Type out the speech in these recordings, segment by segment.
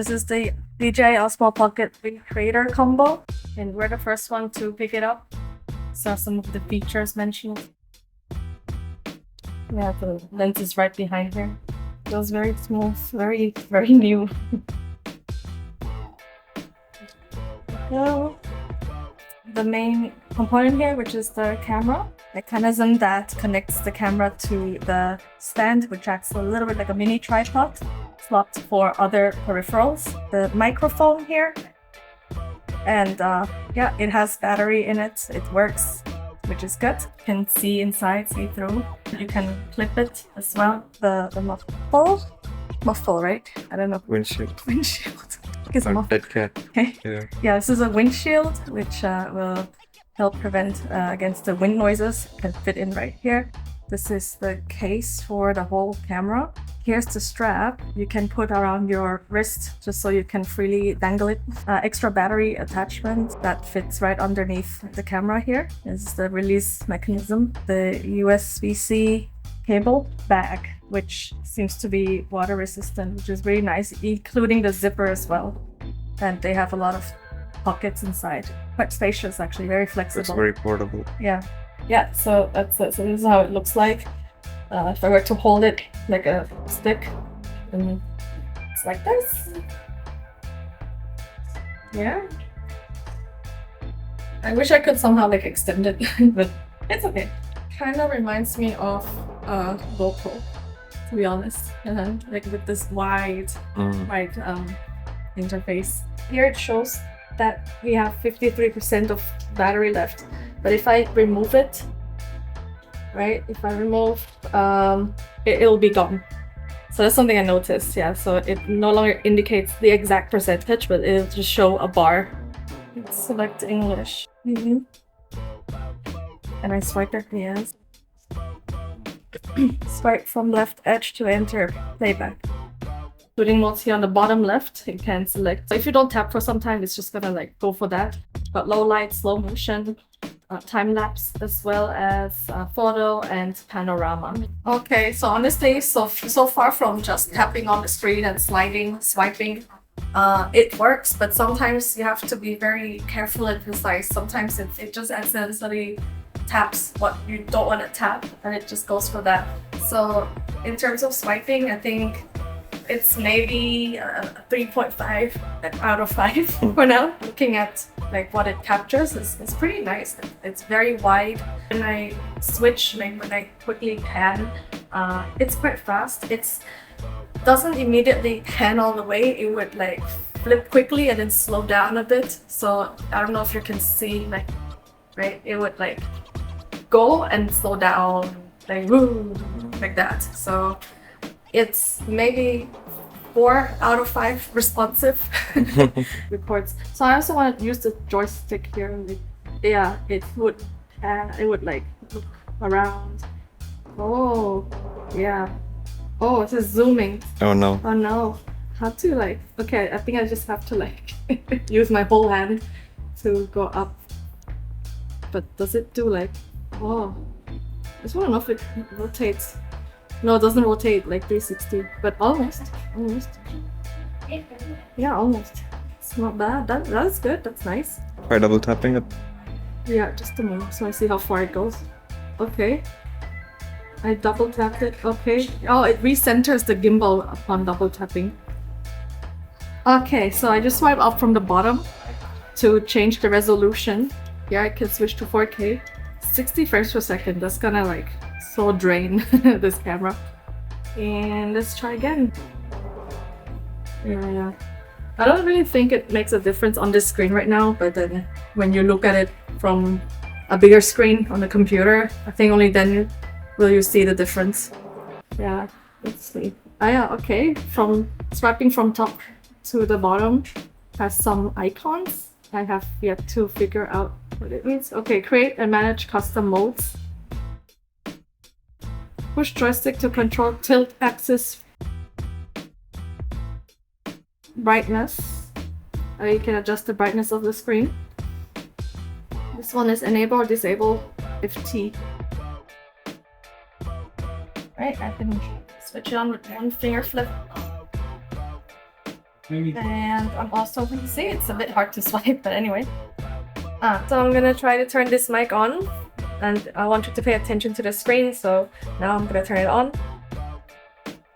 This is the DJI Osmo Pocket Creator combo, and we're the first one to pick it up. So some of the features mentioned. Yeah, the lens is right behind here. Feels very smooth, very new. So, the main component here, which is the camera mechanism that connects the camera to the stand, which acts a little bit like a mini tripod, slot for other peripherals. The microphone here, and yeah, it has battery in it. It works, which is good. You can see inside, see through. You can clip it as well. The muffle, right? I don't know. Windshield. It's a muffle. Deadcat. Okay. Yeah. Yeah, this is a windshield, which will help prevent against the wind noises. Can fit in right here. This is the case for the whole camera. Here's the strap you can put around your wrist just so you can freely dangle it. Extra battery attachment that fits right underneath the camera here. This is the release mechanism. The USB-C cable bag, which seems to be water resistant, which is really nice, including the zipper as well. And they have a lot of pockets inside. Quite spacious, actually, very flexible. It's very portable. Yeah, so that's it. So this is how it looks like. If I were to hold it like a stick, and it's like this. Yeah. I wish I could somehow like extend it, but it's okay. Kind of reminds me of GoPro, to be honest. Like with this wide interface. Here it shows that we have 53% of battery left. But if I remove it, right? If I remove, it'll be gone. So that's something I noticed, yeah. So it no longer indicates the exact percentage, but it'll just show a bar. Let's select English. And I swipe it, yes. Swipe from left edge to enter playback. Including modes here on the bottom left, you can select. So if you don't tap for some time, it's just gonna like go for that. But low light, slow motion, time lapse, as well as photo and panorama. Okay, so honestly, so far from just tapping on the screen and swiping, it works, but sometimes you have to be very careful and precise. Sometimes it just accidentally taps what you don't want to tap, and it just goes for that. So in terms of swiping, I think it's maybe 3.5 out of 5 for now. Looking at like what it captures, it's pretty nice. It's very wide. When I switch, like when I quickly pan, it's quite fast. It doesn't immediately pan all the way. It would like flip quickly and then slow down a bit. So I don't know if you can see, like, right? It would like go and slow down, like woo, like that. So it's maybe 4 out of 5 responsive reports. So I also want to use the joystick here. Yeah, it would like look around. Oh, yeah. Oh, it is zooming. Oh no. Oh no. How to like? Okay, I think I just have to like use my whole hand to go up. But does it do like? Oh, I just want to know if it rotates. No, it doesn't rotate like 360, but almost. Yeah, almost. It's not bad. That's good. That's nice. Try double tapping it. Yeah, just a moment, so I see how far it goes. Okay. I double tapped it. Okay. Oh, it recenters the gimbal upon double tapping. Okay, so I just swipe up from the bottom to change the resolution. Here I can switch to 4K. 60 frames per second. That's gonna like so drain this camera. And let's try again. Yeah. I don't really think it makes a difference on this screen right now, but then when you look at it from a bigger screen on the computer, I think only then will you see the difference. Yeah, let's see. Ah yeah, okay. From swiping from top to the bottom has some icons. I have yet to figure out what it means. Okay, create and manage custom modes. Push joystick to control tilt axis brightness. You can adjust the brightness of the screen. This one is enable or disable if T. Right, I can switch it on with one finger flip. And I'm also, see, it's a bit hard to swipe, but anyway. So I'm gonna try to turn this mic on, and I want you to pay attention to the screen, so now I'm gonna turn it on.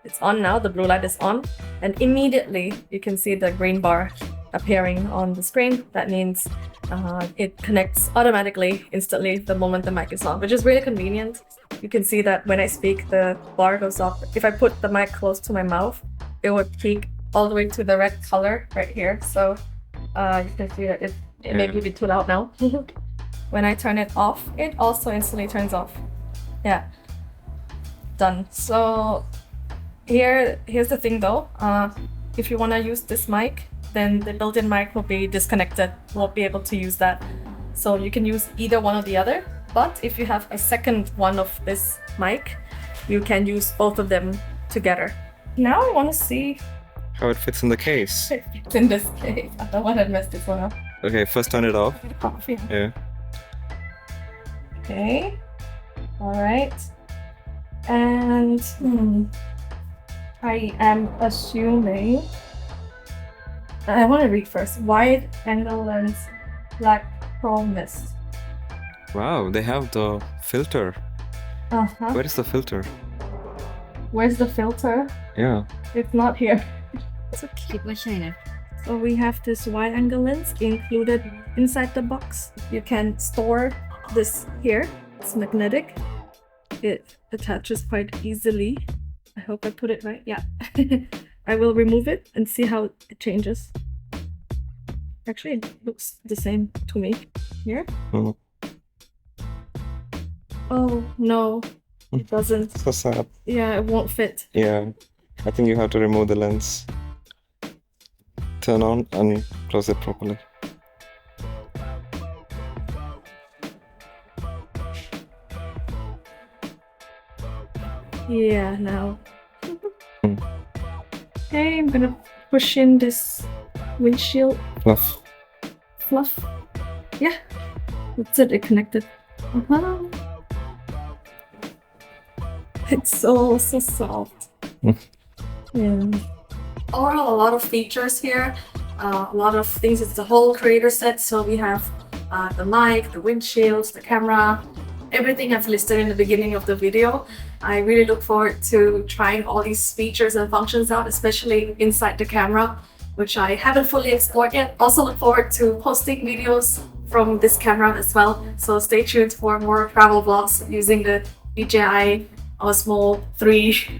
It's on now, the blue light is on, and immediately you can see the green bar appearing on the screen. That means it connects automatically, instantly, the moment the mic is on, which is really convenient. You can see that when I speak, the bar goes up. If I put the mic close to my mouth, it would peak all the way to the red color right here. So you can see that it may be a bit too loud now. When I turn it off, it also instantly turns off. Yeah, done. So here's the thing though. If you want to use this mic, then the built-in mic will be disconnected. Won't be able to use that. So you can use either one or the other. But if you have a second one of this mic, you can use both of them together. Now I want to see how it fits in the case. it fits in this case. I don't want to mess this one up. Okay, first turn it off. Yeah. Okay. All right. And I am assuming. I want to read first. Wide angle lens, black chrome mist. Wow, they have the filter. Where is the filter? Where's the filter? Yeah. It's not here. So keep my shiner. So we have this wide angle lens included inside the box. You can store this here. It's magnetic. It attaches quite easily. I hope I put it right. Yeah. I will remove it and see how it changes. Actually, it looks the same to me. Here? Oh. Oh, no. It doesn't. So sad. Yeah, it won't fit. Yeah. I think you have to remove the lens. Turn on and close it properly. Yeah, now. Okay, I'm gonna push in this windshield Fluff. fluff. Yeah, that's it, it connected. It's so soft. Yeah. Overall, a lot of features here. A lot of things. It's the whole creator set. So we have the mic, the windshields, the camera, everything I've listed in the beginning of the video. I really look forward to trying all these features and functions out, especially inside the camera, which I haven't fully explored yet. Also look forward to posting videos from this camera as well. So stay tuned for more travel vlogs using the DJI Osmo 3,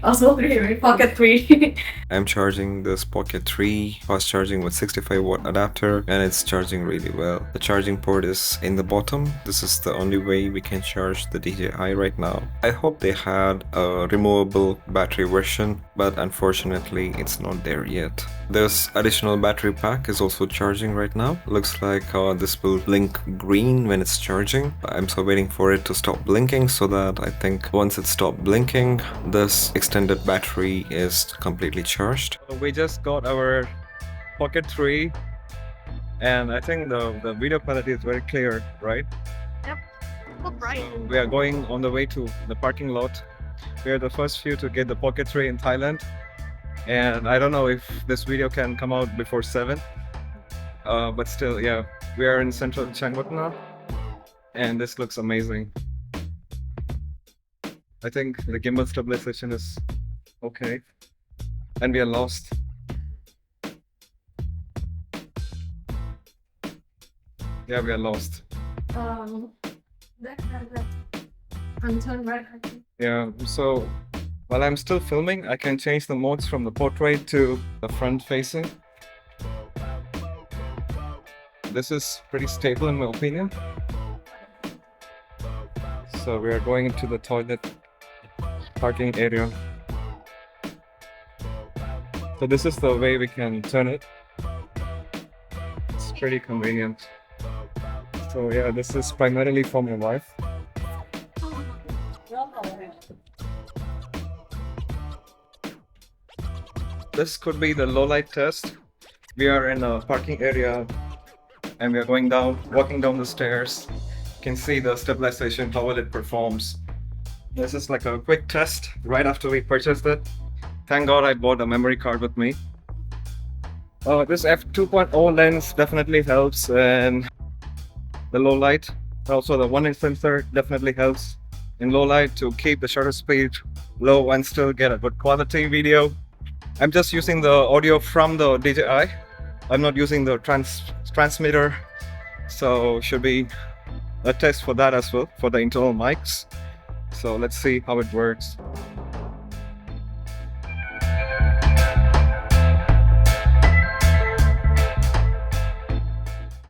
Pocket 3. I'm charging this Pocket 3 fast charging with 65-watt adapter, and it's charging really well. The charging port is in the bottom. This is the only way we can charge the DJI right now. I hope they had a removable battery version, but unfortunately it's not there yet. This additional battery pack is also charging right now. Looks like this will blink green when it's charging. I'm still waiting for it to stop blinking, so that I think once it stops blinking, this extended battery is completely charged. We just got our Pocket 3, and I think the video quality is very clear, right? Yep. Oh, bright. So we are going on the way to the parking lot. We are the first few to get the Pocket 3 in Thailand, and I don't know if this video can come out before 7, but still, yeah, we are in central Chiang Mai now, and this looks amazing. I think the gimbal stabilization is okay, and we are lost. Yeah, we are lost. Turn right. Yeah, so while I'm still filming, I can change the modes from the portrait to the front facing. This is pretty stable in my opinion. So we are going into the toilet parking area. So this is the way we can turn it. It's pretty convenient. So yeah, this is primarily for my wife. This could be the low light test. We are in a parking area and we are walking down the stairs. You can see the stabilization, how well it performs. This is like a quick test right after we purchased it. Thank God I bought a memory card with me. This f2.0 lens definitely helps in the low light. Also, the 1-inch sensor definitely helps in low light to keep the shutter speed low and still get a good quality video. I'm just using the audio from the DJI. I'm not using the transmitter, so should be a test for that as well for the internal mics. So let's see how it works.